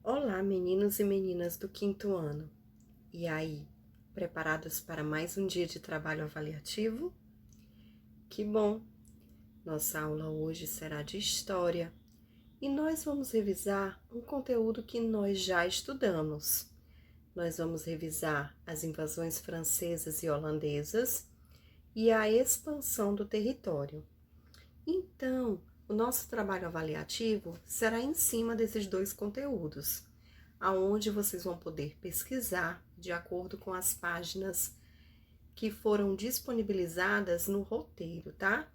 Olá, meninos e meninas do quinto ano. E aí, preparados para mais um dia de trabalho avaliativo? Que bom! Nossa aula hoje será de História e nós vamos revisar um conteúdo que nós já estudamos. Nós vamos revisar as invasões francesas e holandesas e a expansão do território. Então, o nosso trabalho avaliativo será em cima desses dois conteúdos, aonde vocês vão poder pesquisar de acordo com as páginas que foram disponibilizadas no roteiro, tá?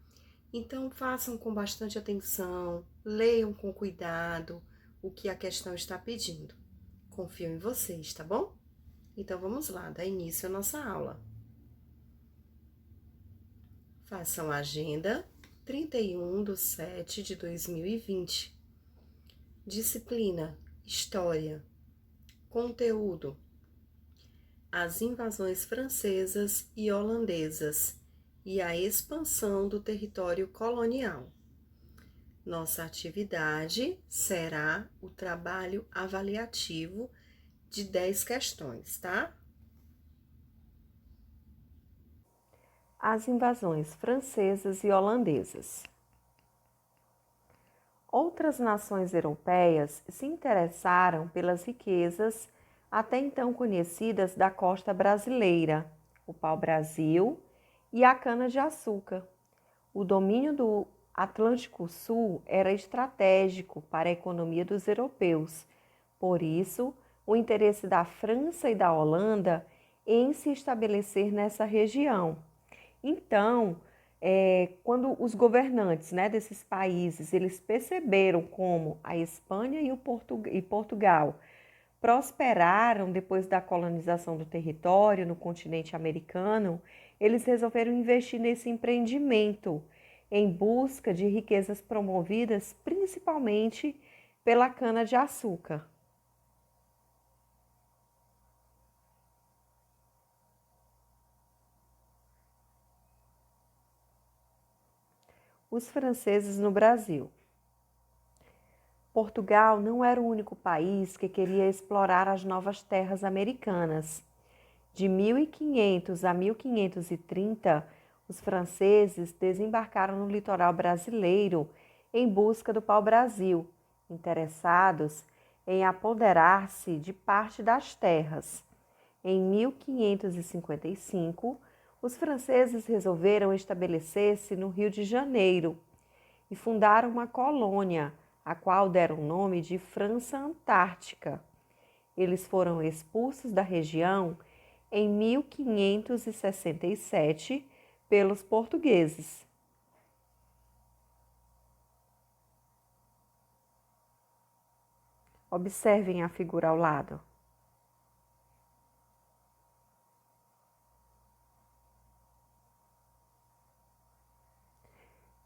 Então, façam com bastante atenção, leiam com cuidado o que a questão está pedindo. Confio em vocês, tá bom? Então, vamos lá, dá início à nossa aula. Façam a agenda 31/7/2020. Disciplina: História. Conteúdo: as invasões francesas e holandesas e a expansão do território colonial. Nossa atividade será o trabalho avaliativo de 10 questões, tá? As invasões francesas e holandesas. Outras nações europeias se interessaram pelas riquezas até então conhecidas da costa brasileira, o pau-brasil e a cana-de-açúcar. O domínio do Atlântico Sul era estratégico para a economia dos europeus. Por isso, o interesse da França e da Holanda em se estabelecer nessa região. Então, quando os governantes, desses países eles perceberam como a Espanha e Portugal prosperaram depois da colonização do território no continente americano, eles resolveram investir nesse empreendimento em busca de riquezas promovidas principalmente pela cana-de-açúcar. Os franceses no Brasil. Portugal não era o único país que queria explorar as novas terras americanas. De 1500 a 1530, os franceses desembarcaram no litoral brasileiro em busca do pau-brasil, interessados em apoderar-se de parte das terras. Em 1555, os franceses resolveram estabelecer-se no Rio de Janeiro e fundaram uma colônia, a qual deram o nome de França Antártica. Eles foram expulsos da região em 1567 pelos portugueses. Observem a figura ao lado.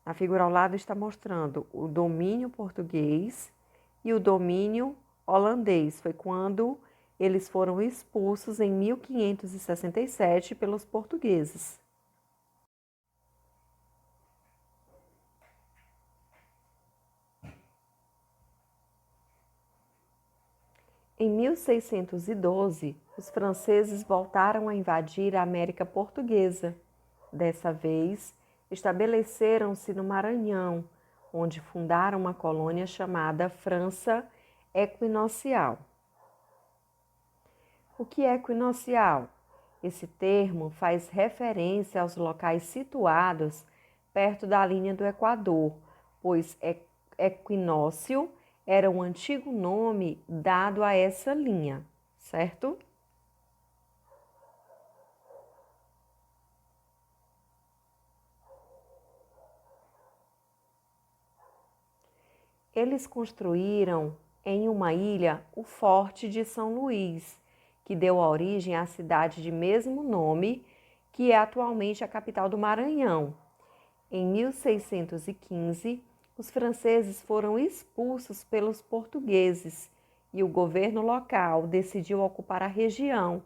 A figura ao lado está mostrando o domínio português e o domínio holandês. Foi quando eles foram expulsos em 1567 pelos portugueses. Em 1612, os franceses voltaram a invadir a América Portuguesa. Dessa vez, estabeleceram-se no Maranhão, onde fundaram uma colônia chamada França Equinocial. O que é equinocial? Esse termo faz referência aos locais situados perto da linha do Equador, pois equinócio era um antigo nome dado a essa linha, certo? Eles construíram em uma ilha o Forte de São Luís, que deu origem à cidade de mesmo nome, que é atualmente a capital do Maranhão. Em 1615, os franceses foram expulsos pelos portugueses e o governo local decidiu ocupar a região,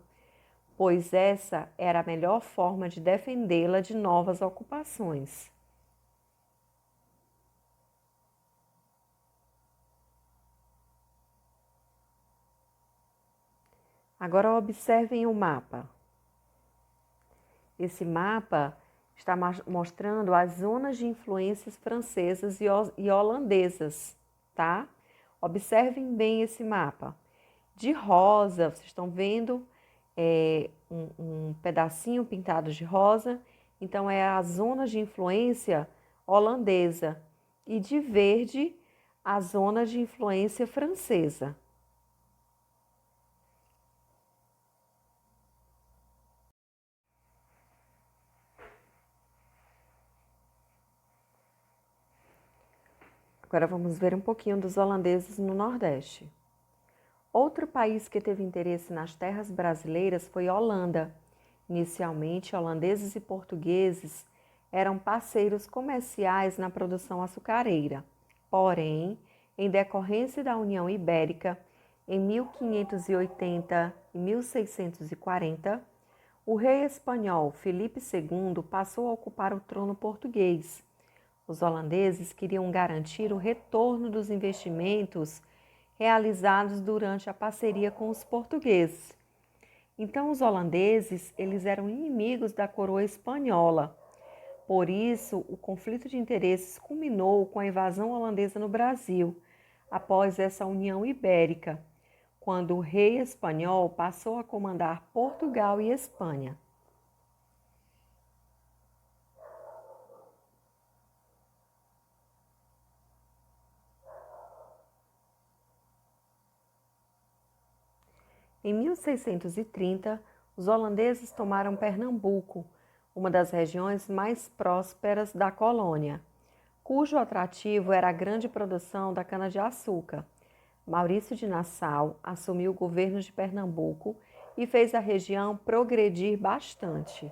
pois essa era a melhor forma de defendê-la de novas ocupações. Agora observem o mapa. Esse mapa está mostrando as zonas de influências francesas e holandesas, tá? Observem bem esse mapa. De rosa, vocês estão vendo um pedacinho pintado de rosa, então é a zona de influência holandesa. E de verde, a zona de influência francesa. Agora vamos ver um pouquinho dos holandeses no Nordeste. Outro país que teve interesse nas terras brasileiras foi a Holanda. Inicialmente, holandeses e portugueses eram parceiros comerciais na produção açucareira. Porém, em decorrência da União Ibérica, em 1580 e 1640, o rei espanhol Filipe II passou a ocupar o trono português. Os holandeses queriam garantir o retorno dos investimentos realizados durante a parceria com os portugueses. Então, os holandeses, eles eram inimigos da coroa espanhola. Por isso, o conflito de interesses culminou com a invasão holandesa no Brasil, após essa União Ibérica, quando o rei espanhol passou a comandar Portugal e Espanha. Em 1630, os holandeses tomaram Pernambuco, uma das regiões mais prósperas da colônia, cujo atrativo era a grande produção da cana-de-açúcar. Maurício de Nassau assumiu o governo de Pernambuco e fez a região progredir bastante.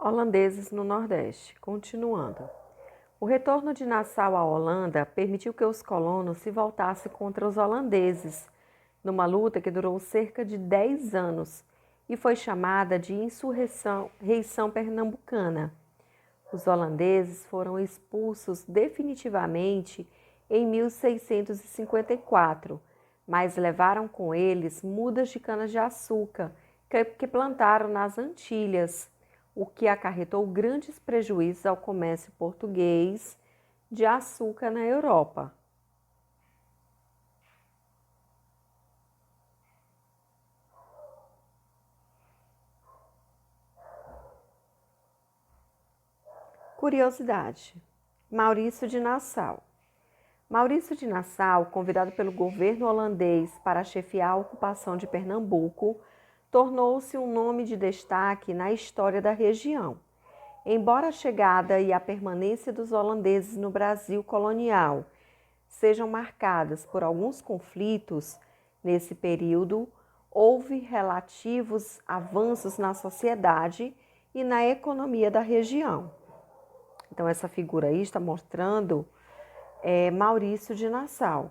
Holandeses no Nordeste. Continuando. O retorno de Nassau à Holanda permitiu que os colonos se voltassem contra os holandeses, numa luta que durou cerca de 10 anos e foi chamada de Insurreição Pernambucana. Os holandeses foram expulsos definitivamente em 1654, mas levaram com eles mudas de cana-de-açúcar que plantaram nas Antilhas, o que acarretou grandes prejuízos ao comércio português de açúcar na Europa. Curiosidade: Maurício de Nassau. Maurício de Nassau, convidado pelo governo holandês para chefiar a ocupação de Pernambuco, tornou-se um nome de destaque na história da região. Embora a chegada e a permanência dos holandeses no Brasil colonial sejam marcadas por alguns conflitos, nesse período houve relativos avanços na sociedade e na economia da região. Então, essa figura aí está mostrando Maurício de Nassau.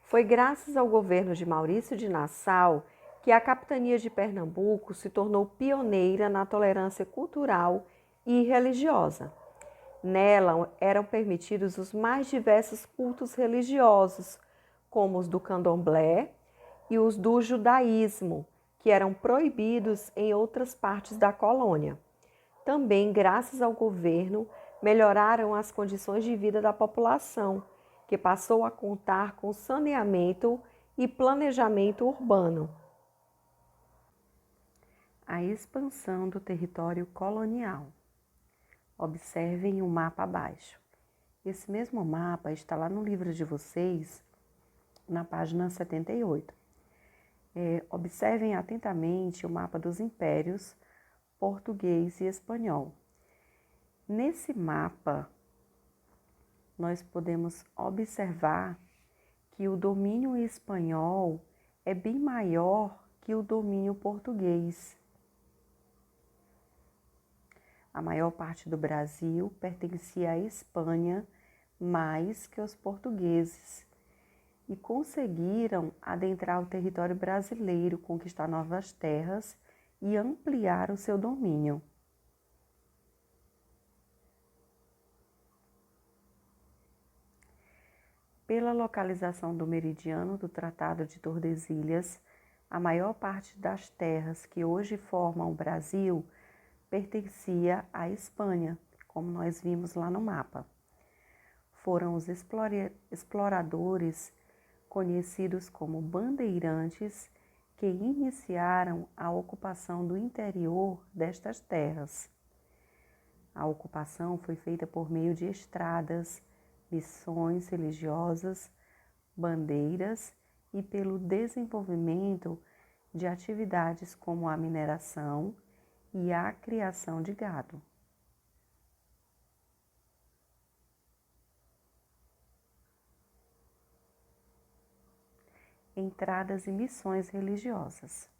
Foi graças ao governo de Maurício de Nassau que a capitania de Pernambuco se tornou pioneira na tolerância cultural e religiosa. Nela eram permitidos os mais diversos cultos religiosos, como os do candomblé e os do judaísmo, que eram proibidos em outras partes da colônia. Também, graças ao governo, melhoraram as condições de vida da população, que passou a contar com saneamento e planejamento urbano. A expansão do território colonial. Observem o mapa abaixo. Esse mesmo mapa está lá no livro de vocês, na página 78. Observem atentamente o mapa dos impérios português e espanhol. Nesse mapa, nós podemos observar que o domínio espanhol é bem maior que o domínio português. A maior parte do Brasil pertencia à Espanha mais que aos portugueses. e conseguiram adentrar o território brasileiro, conquistar novas terras e ampliar o seu domínio. Pela localização do meridiano do Tratado de Tordesilhas, a maior parte das terras que hoje formam o Brasil pertencia à Espanha, como nós vimos lá no mapa. Foram os exploradores, conhecidos como bandeirantes, que iniciaram a ocupação do interior destas terras. A ocupação foi feita por meio de estradas, missões religiosas, bandeiras e pelo desenvolvimento de atividades como a mineração e a criação de gado. Entradas e missões religiosas.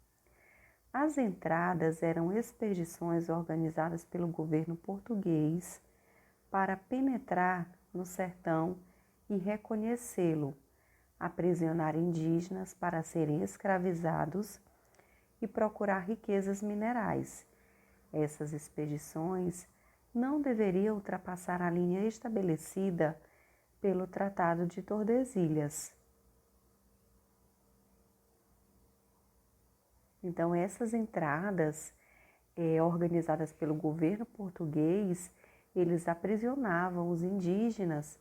As entradas eram expedições organizadas pelo governo português para penetrar no sertão e reconhecê-lo, aprisionar indígenas para serem escravizados e procurar riquezas minerais. Essas expedições não deveriam ultrapassar a linha estabelecida pelo Tratado de Tordesilhas. Então, essas entradas, organizadas pelo governo português, eles aprisionavam os indígenas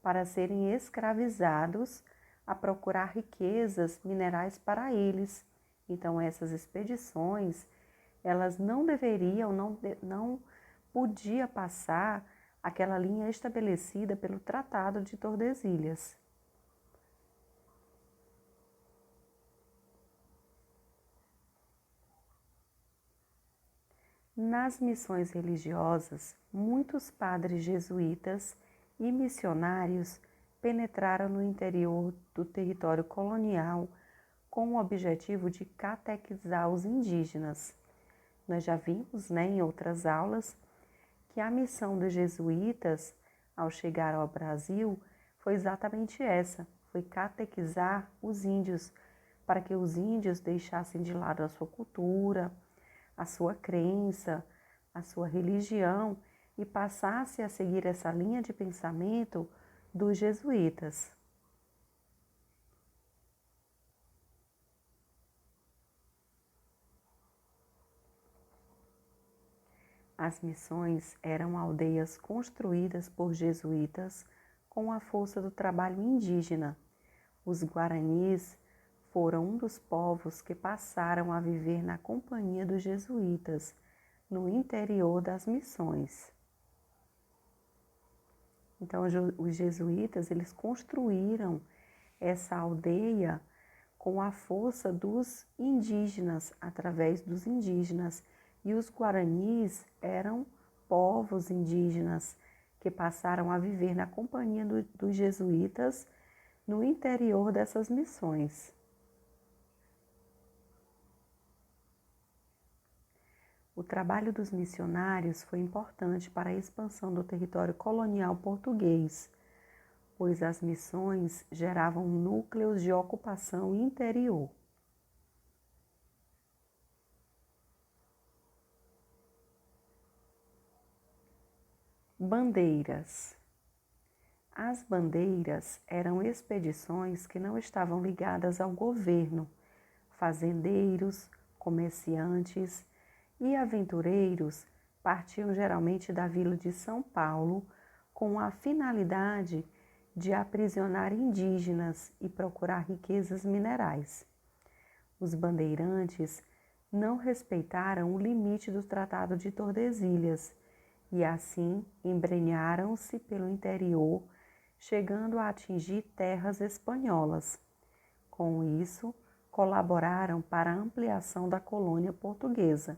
para serem escravizados a procurar riquezas minerais para eles. Então, essas expedições, elas não deveriam, não podia passar aquela linha estabelecida pelo Tratado de Tordesilhas. Nas missões religiosas, muitos padres jesuítas e missionários penetraram no interior do território colonial com o objetivo de catequizar os indígenas. Nós já vimos, em outras aulas, que a missão dos jesuítas, ao chegar ao Brasil, foi exatamente essa, foi catequizar os índios, para que os índios deixassem de lado a sua cultura, a sua crença, a sua religião e passasse a seguir essa linha de pensamento dos jesuítas. As missões eram aldeias construídas por jesuítas com a força do trabalho indígena. Os guaranis foram um dos povos que passaram a viver na companhia dos jesuítas, no interior das missões. Então, os jesuítas, eles construíram essa aldeia com a força dos indígenas, através dos indígenas. E os guaranis eram povos indígenas que passaram a viver na companhia dos jesuítas no interior dessas missões. O trabalho dos missionários foi importante para a expansão do território colonial português, pois as missões geravam núcleos de ocupação interior. Bandeiras. As bandeiras eram expedições que não estavam ligadas ao governo. Fazendeiros, comerciantes e aventureiros partiam geralmente da vila de São Paulo com a finalidade de aprisionar indígenas e procurar riquezas minerais. Os bandeirantes não respeitaram o limite do Tratado de Tordesilhas e assim embrenharam-se pelo interior, chegando a atingir terras espanholas. Com isso, colaboraram para a ampliação da colônia portuguesa.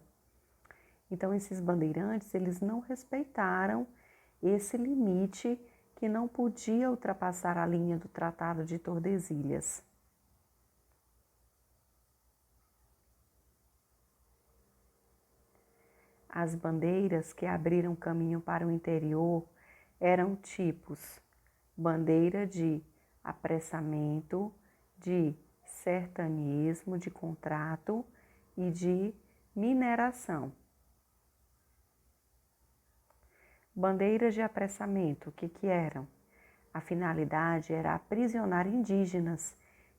Então, esses bandeirantes, eles não respeitaram esse limite que não podia ultrapassar a linha do Tratado de Tordesilhas. As bandeiras que abriram caminho para o interior eram tipos: bandeira de apressamento, de sertanismo, de contrato e de mineração. Bandeiras de apressamento, o que eram? A finalidade era aprisionar indígenas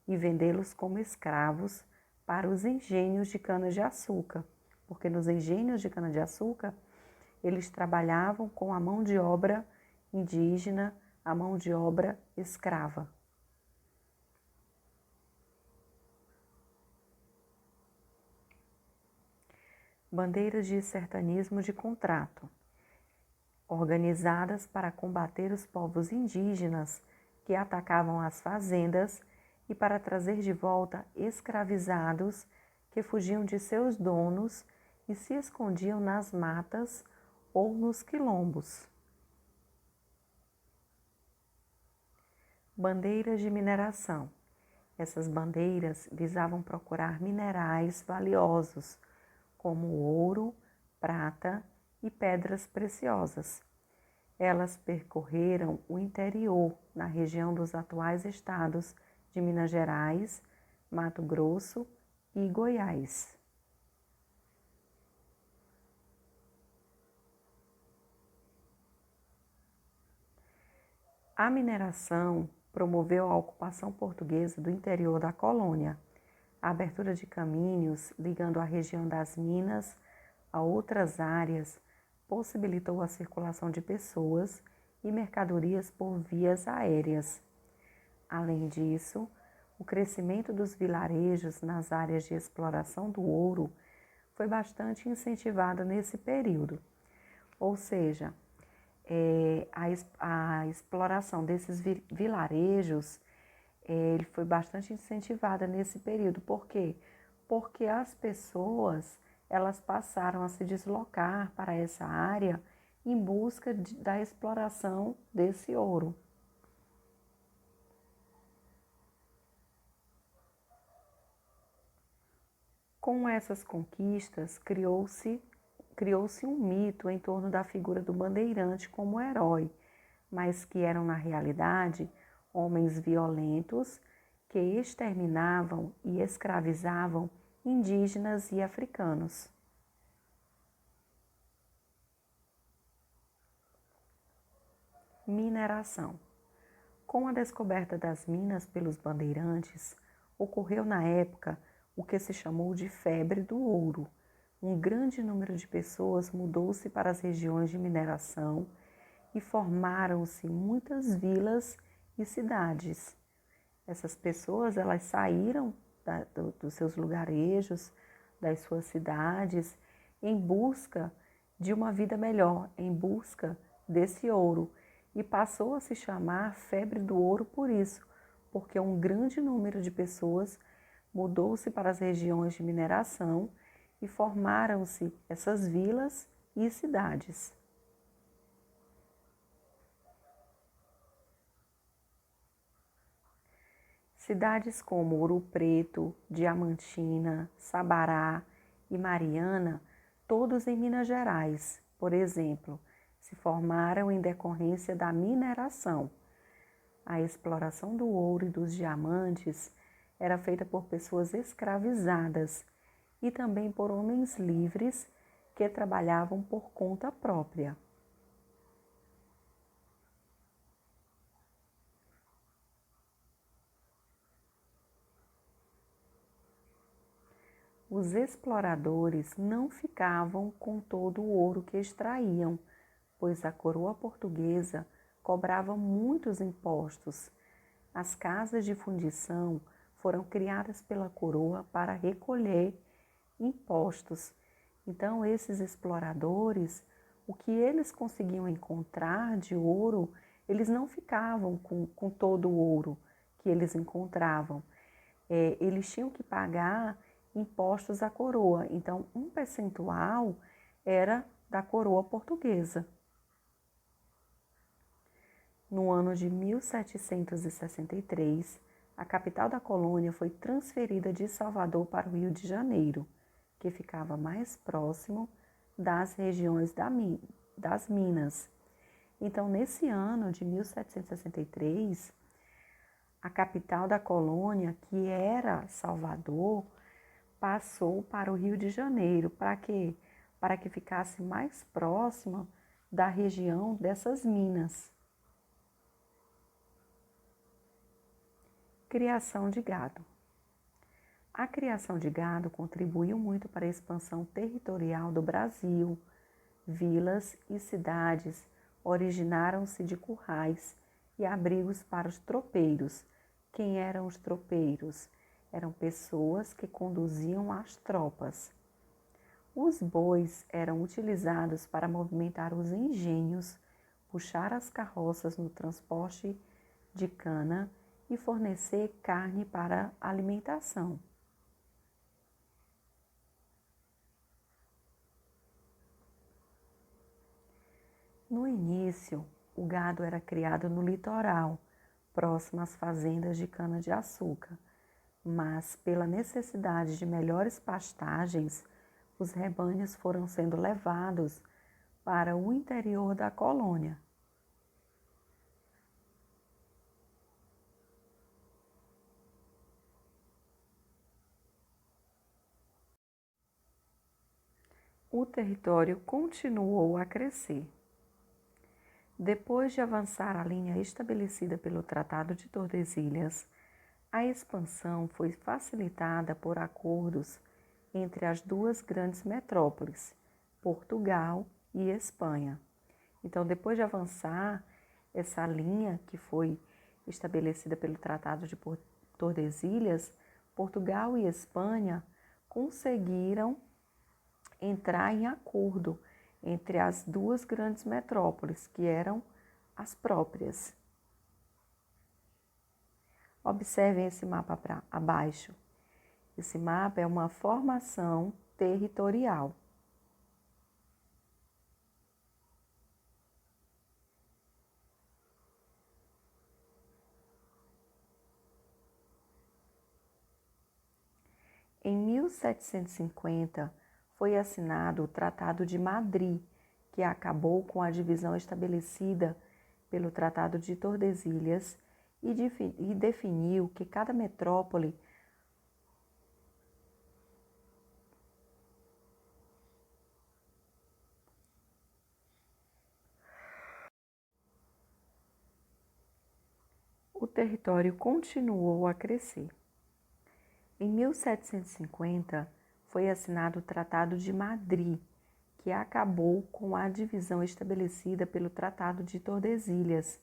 e vendê-los como escravos para os engenhos de cana-de-açúcar, porque nos engenhos de cana-de-açúcar eles trabalhavam com a mão de obra indígena, a mão de obra escrava. Bandeiras de sertanismo de contrato, organizadas para combater os povos indígenas que atacavam as fazendas e para trazer de volta escravizados que fugiam de seus donos e se escondiam nas matas ou nos quilombos. Bandeiras de mineração. Essas bandeiras visavam procurar minerais valiosos, como ouro, prata e pedras preciosas. Elas percorreram o interior, na região dos atuais estados de Minas Gerais, Mato Grosso e Goiás. A mineração promoveu a ocupação portuguesa do interior da colônia. A abertura de caminhos ligando a região das Minas a outras áreas possibilitou a circulação de pessoas e mercadorias por vias aéreas. Além disso, o crescimento dos vilarejos nas áreas de exploração do ouro foi bastante incentivado nesse período. Ou seja, a exploração desses vilarejos ele foi bastante incentivada nesse período. Por quê? Porque as pessoas elas passaram a se deslocar para essa área em busca da exploração desse ouro. Com essas conquistas, criou-se um mito em torno da figura do bandeirante como herói, mas que eram, na realidade, homens violentos que exterminavam e escravizavam indígenas e africanos. Mineração. Com a descoberta das minas pelos bandeirantes, ocorreu na época o que se chamou de febre do ouro. Um grande número de pessoas mudou-se para as regiões de mineração e formaram-se muitas vilas e cidades. Essas pessoas elas saíram dos seus lugarejos, das suas cidades, em busca de uma vida melhor, em busca desse ouro. E passou a se chamar febre do ouro por isso, porque um grande número de pessoas mudou-se para as regiões de mineração e formaram-se essas vilas e cidades. Cidades como Ouro Preto, Diamantina, Sabará e Mariana, todos em Minas Gerais, por exemplo, se formaram em decorrência da mineração. A exploração do ouro e dos diamantes era feita por pessoas escravizadas e também por homens livres que trabalhavam por conta própria. Os exploradores não ficavam com todo o ouro que extraíam, pois a coroa portuguesa cobrava muitos impostos. As casas de fundição foram criadas pela coroa para recolher impostos. Então, esses exploradores, o que eles conseguiam encontrar de ouro, eles não ficavam com todo o ouro que eles encontravam. Eles tinham que pagar impostos à coroa. Então, um percentual era da coroa portuguesa. No ano de 1763, a capital da colônia foi transferida de Salvador para o Rio de Janeiro, que ficava mais próximo das regiões das Minas. Então, nesse ano de 1763, A capital da colônia, que era Salvador, passou para o Rio de Janeiro. Para quê? Para que ficasse mais próxima da região dessas minas. Criação de gado. A criação de gado contribuiu muito para a expansão territorial do Brasil. Vilas e cidades originaram-se de currais e abrigos para os tropeiros. Quem eram os tropeiros? Eram pessoas que conduziam as tropas. Os bois eram utilizados para movimentar os engenhos, puxar as carroças no transporte de cana e fornecer carne para alimentação. No início, o gado era criado no litoral, próximo às fazendas de cana-de-açúcar, mas pela necessidade de melhores pastagens, os rebanhos foram sendo levados para o interior da colônia. O território continuou a crescer. Depois de avançar a linha estabelecida pelo Tratado de Tordesilhas, a expansão foi facilitada por acordos entre as duas grandes metrópoles, Portugal e Espanha. Então, depois de avançar essa linha que foi estabelecida pelo Tratado de Tordesilhas, Portugal e Espanha conseguiram entrar em acordo entre as duas grandes metrópoles, que eram as próprias. Observem esse mapa abaixo. Esse mapa é uma formação territorial. Em 1750, foi assinado o Tratado de Madrid, que acabou com a divisão estabelecida pelo Tratado de Tordesilhas e definiu que cada metrópole o território continuou a crescer. Em 1750, foi assinado o Tratado de Madrid, que acabou com a divisão estabelecida pelo Tratado de Tordesilhas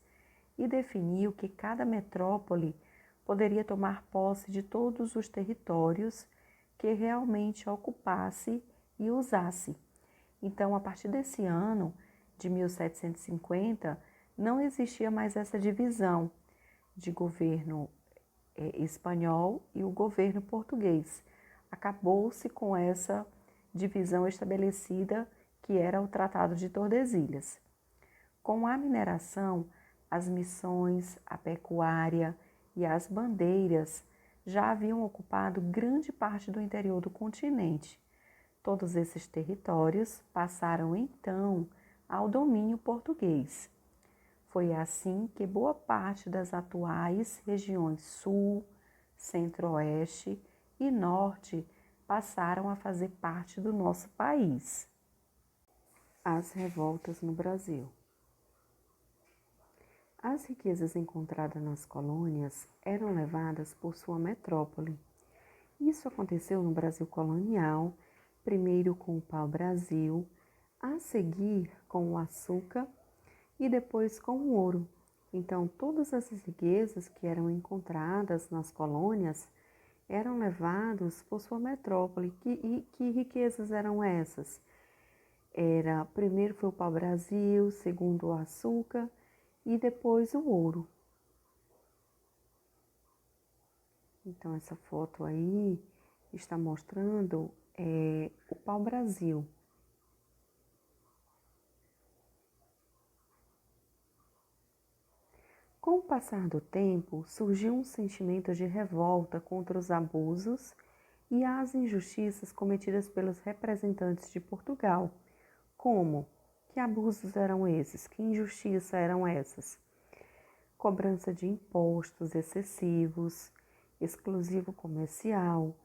e definiu que cada metrópole poderia tomar posse de todos os territórios que realmente ocupasse e usasse. Então, a partir desse ano, de 1750, não existia mais essa divisão de governo espanhol e o governo português. Acabou-se com essa divisão estabelecida que era o Tratado de Tordesilhas. Com a mineração, as missões, a pecuária e as bandeiras já haviam ocupado grande parte do interior do continente. Todos esses territórios passaram então ao domínio português. Foi assim que boa parte das atuais regiões sul, centro-oeste e norte passaram a fazer parte do nosso país. As revoltas no Brasil. As riquezas encontradas nas colônias eram levadas por sua metrópole. Isso aconteceu no Brasil colonial, primeiro com o pau-brasil, a seguir com o açúcar e depois com o ouro. Então, todas essas riquezas que eram encontradas nas colônias eram levadas por sua metrópole. Que riquezas eram essas? Primeiro foi o pau-brasil, segundo o açúcar e depois o ouro. Então, essa foto aí está mostrando o pau-brasil. Com o passar do tempo, surgiu um sentimento de revolta contra os abusos e as injustiças cometidas pelos representantes de Portugal. Como? Que abusos eram esses? Que injustiças eram essas? cobrança de impostos excessivos, exclusivo comercial,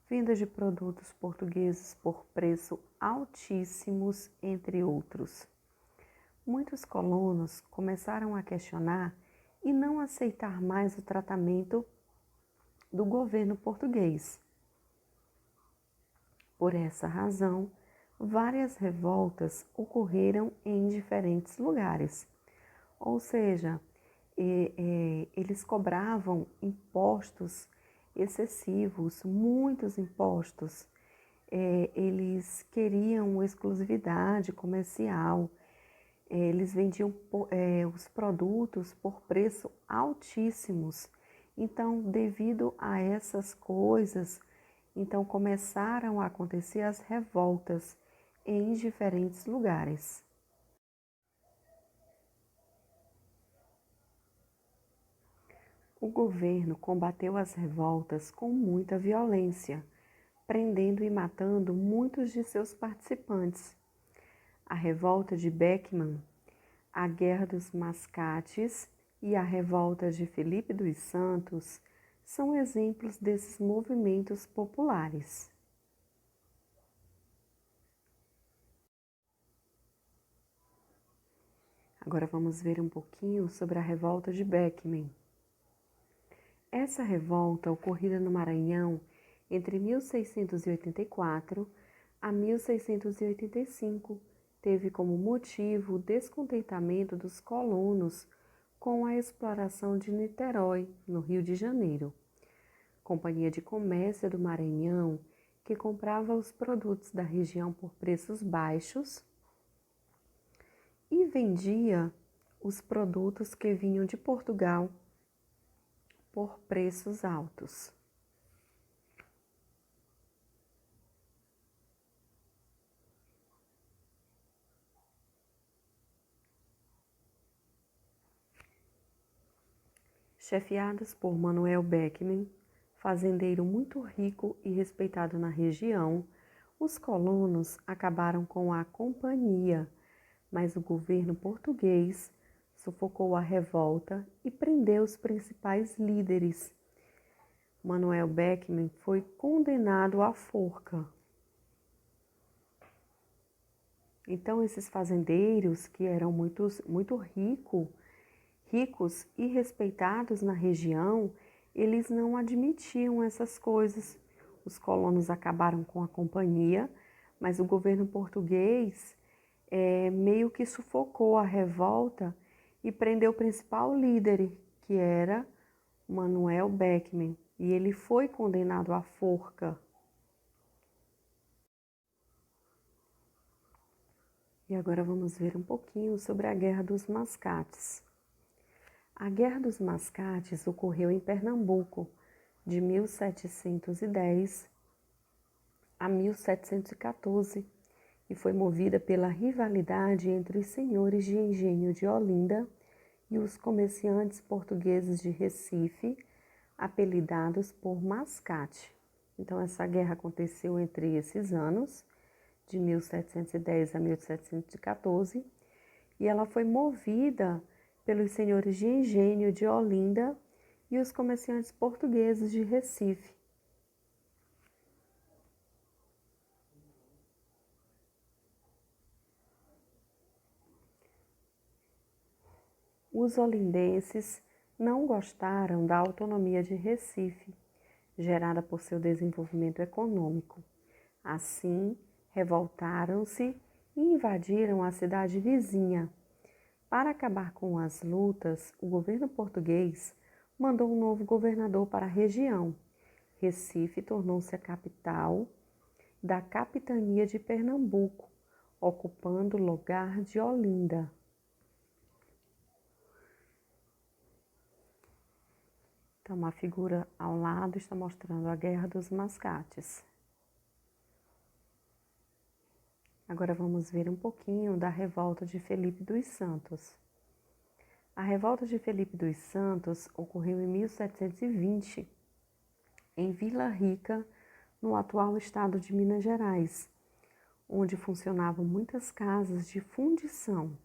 venda de produtos portugueses por preço altíssimos, entre outros. Muitos colonos começaram a questionar e não aceitar mais o tratamento do governo português. Por essa razão, várias revoltas ocorreram em diferentes lugares, ou seja, eles cobravam impostos excessivos, muitos impostos. Eles queriam exclusividade comercial, eles vendiam os produtos por preço altíssimos. Então, devido a essas coisas, então começaram a acontecer as revoltas em diferentes lugares. O governo combateu as revoltas com muita violência, prendendo e matando muitos de seus participantes. A revolta de Beckman, a Guerra dos Mascates e a revolta de Felipe dos Santos são exemplos desses movimentos populares. Agora vamos ver um pouquinho sobre a revolta de Beckman. Essa revolta, ocorrida no Maranhão entre 1684 a 1685, teve como motivo o descontentamento dos colonos com a exploração de Niterói, no Rio de Janeiro. Companhia de Comércio do Maranhão, que comprava os produtos da região por preços baixos e vendia os produtos que vinham de Portugal por preços altos. Chefiados por Manuel Beckman, fazendeiro muito rico e respeitado na região, os colonos acabaram com a companhia, mas o governo português sufocou a revolta e prendeu os principais líderes. Manuel Beckman foi condenado à forca. Então, esses fazendeiros, que eram muito ricos e respeitados na região, eles não admitiam essas coisas. Os colonos acabaram com a companhia, mas o governo português meio que sufocou a revolta e prendeu o principal líder, que era Manuel Beckman, e ele foi condenado à forca. E agora vamos ver um pouquinho sobre a Guerra dos Mascates. A Guerra dos Mascates ocorreu em Pernambuco, de 1710 a 1714, e foi movida pela rivalidade entre os senhores de engenho de Olinda e os comerciantes portugueses de Recife, apelidados por Mascate. Então, essa guerra aconteceu entre esses anos, de 1710 a 1714, e ela foi movida pelos senhores de engenho de Olinda e os comerciantes portugueses de Recife. Os olindenses não gostaram da autonomia de Recife, gerada por seu desenvolvimento econômico. Assim, revoltaram-se e invadiram a cidade vizinha. Para acabar com as lutas, o governo português mandou um novo governador para a região. Recife tornou-se a capital da capitania de Pernambuco, ocupando o lugar de Olinda. Então, uma figura ao lado está mostrando a Guerra dos Mascates. Agora vamos ver um pouquinho da revolta de Felipe dos Santos. A revolta de Felipe dos Santos ocorreu em 1720, em Vila Rica, no atual estado de Minas Gerais, onde funcionavam muitas casas de fundição.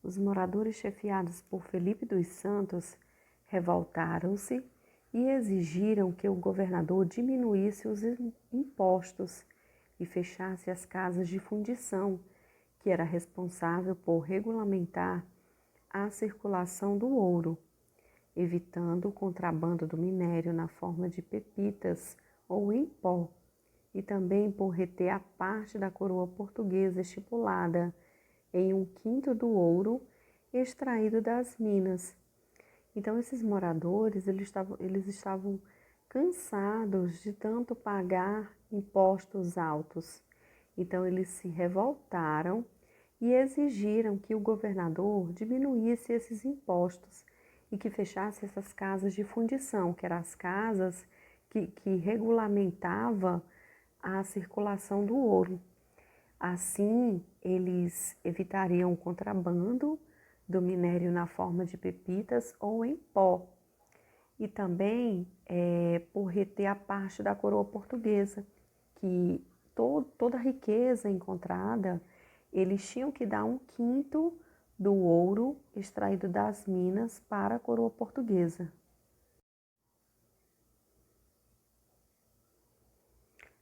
Os moradores, chefiados por Felipe dos Santos, revoltaram-se e exigiram que o governador diminuísse os impostos e fechasse as casas de fundição, que era responsável por regulamentar a circulação do ouro, evitando o contrabando do minério na forma de pepitas ou em pó, e também por reter a parte da coroa portuguesa estipulada em 1/5 do ouro extraído das minas. Então, esses moradores, eles estavam cansados de tanto pagar impostos altos. Então, eles se revoltaram e exigiram que o governador diminuísse esses impostos e que fechasse essas casas de fundição, que eram as casas que regulamentavam a circulação do ouro. Assim, eles evitariam o contrabando do minério na forma de pepitas ou em pó. E também por reter a parte da coroa portuguesa, que toda a riqueza encontrada, eles tinham que dar 1/5 do ouro extraído das minas para a coroa portuguesa.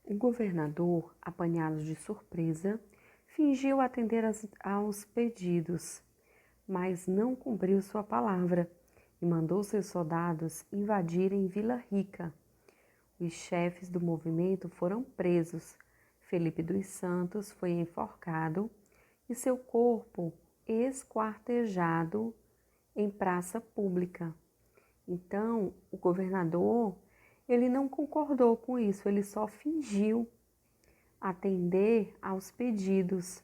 O governador, apanhado de surpresa, fingiu atender aos pedidos, mas não cumpriu sua palavra e mandou seus soldados invadirem Vila Rica. Os chefes do movimento foram presos. Felipe dos Santos foi enforcado e seu corpo esquartejado em praça pública. Então, o governador, ele não concordou com isso, ele só fingiu atender aos pedidos,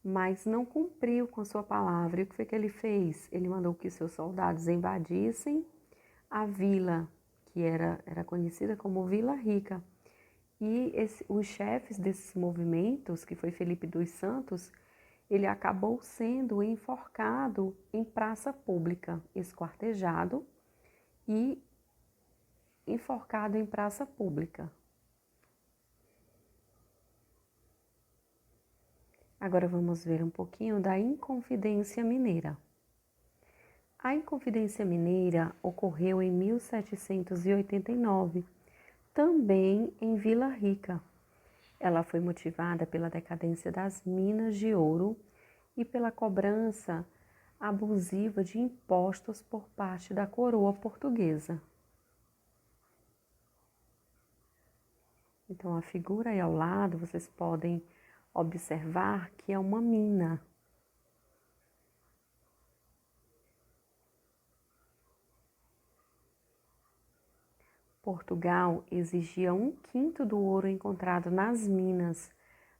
mas não cumpriu com a sua palavra. E o que foi que ele fez? Ele mandou que seus soldados invadissem a vila, que era conhecida como Vila Rica. E os chefes desses movimentos, que foi Felipe dos Santos, ele acabou sendo enforcado em praça pública, esquartejado e enforcado em praça pública. Agora vamos ver um pouquinho da Inconfidência Mineira. A Inconfidência Mineira ocorreu em 1789, também em Vila Rica. Ela foi motivada pela decadência das minas de ouro e pela cobrança abusiva de impostos por parte da coroa portuguesa. Então, a figura aí ao lado, vocês podem observar que é uma mina. Portugal exigia 1/5 do ouro encontrado nas minas,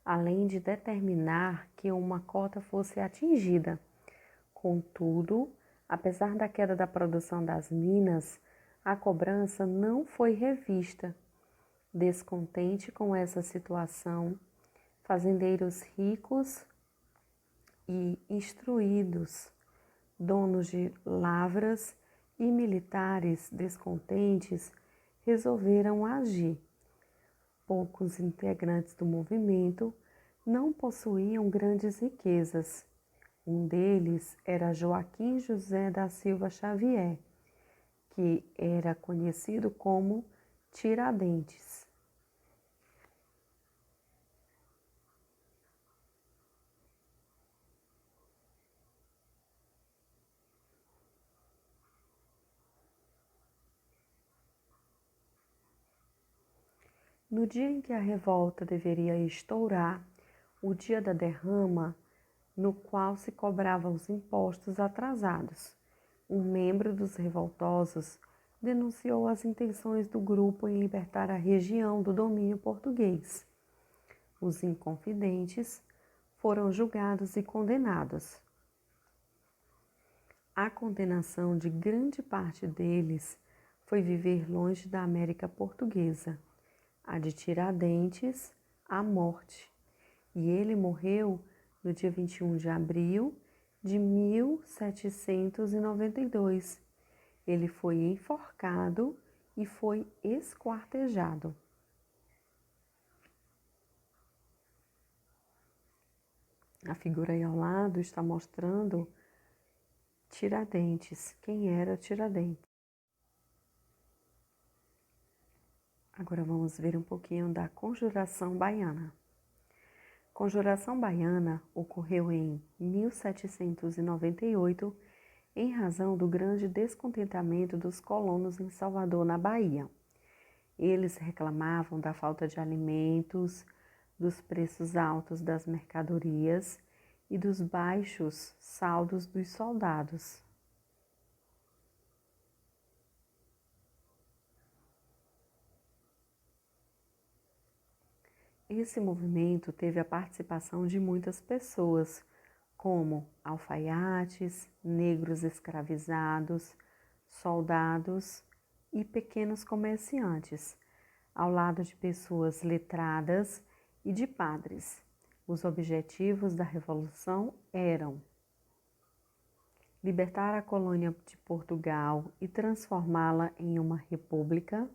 além de determinar que uma cota fosse atingida. Contudo, apesar da queda da produção das minas, a cobrança não foi revista. Descontente com essa situação, fazendeiros ricos e instruídos, donos de lavras e militares descontentes resolveram agir. Poucos integrantes do movimento não possuíam grandes riquezas. Um deles era Joaquim José da Silva Xavier, que era conhecido como Tiradentes. No dia em que a revolta deveria estourar, o dia da derrama, no qual se cobravam os impostos atrasados, um membro dos revoltosos denunciou as intenções do grupo em libertar a região do domínio português. Os inconfidentes foram julgados e condenados. A condenação de grande parte deles foi viver longe da América portuguesa. A de Tiradentes, a morte. E ele morreu no dia 21 de abril de 1792. Ele foi enforcado e foi esquartejado. A figura aí ao lado está mostrando Tiradentes. Quem era Tiradentes? Agora vamos ver um pouquinho da Conjuração Baiana. Conjuração Baiana ocorreu em 1798 em razão do grande descontentamento dos colonos em Salvador, na Bahia. Eles reclamavam da falta de alimentos, dos preços altos das mercadorias e dos baixos saldos dos soldados. Esse movimento teve a participação de muitas pessoas, como alfaiates, negros escravizados, soldados e pequenos comerciantes, ao lado de pessoas letradas e de padres. Os objetivos da Revolução eram libertar a colônia de Portugal e transformá-la em uma república,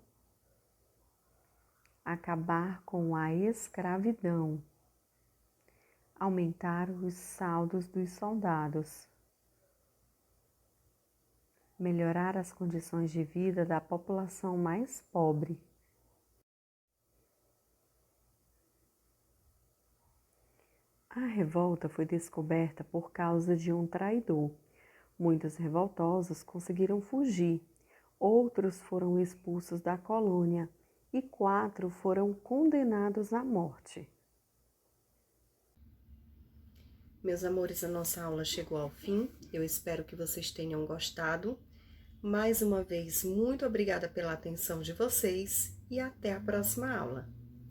acabar com a escravidão, aumentar os saldos dos soldados, melhorar as condições de vida da população mais pobre. A revolta foi descoberta por causa de um traidor. Muitos revoltosos conseguiram fugir, outros foram expulsos da colônia e 4 foram condenados à morte. Meus amores, a nossa aula chegou ao fim. Eu espero que vocês tenham gostado. Mais uma vez, muito obrigada pela atenção de vocês e até a próxima aula.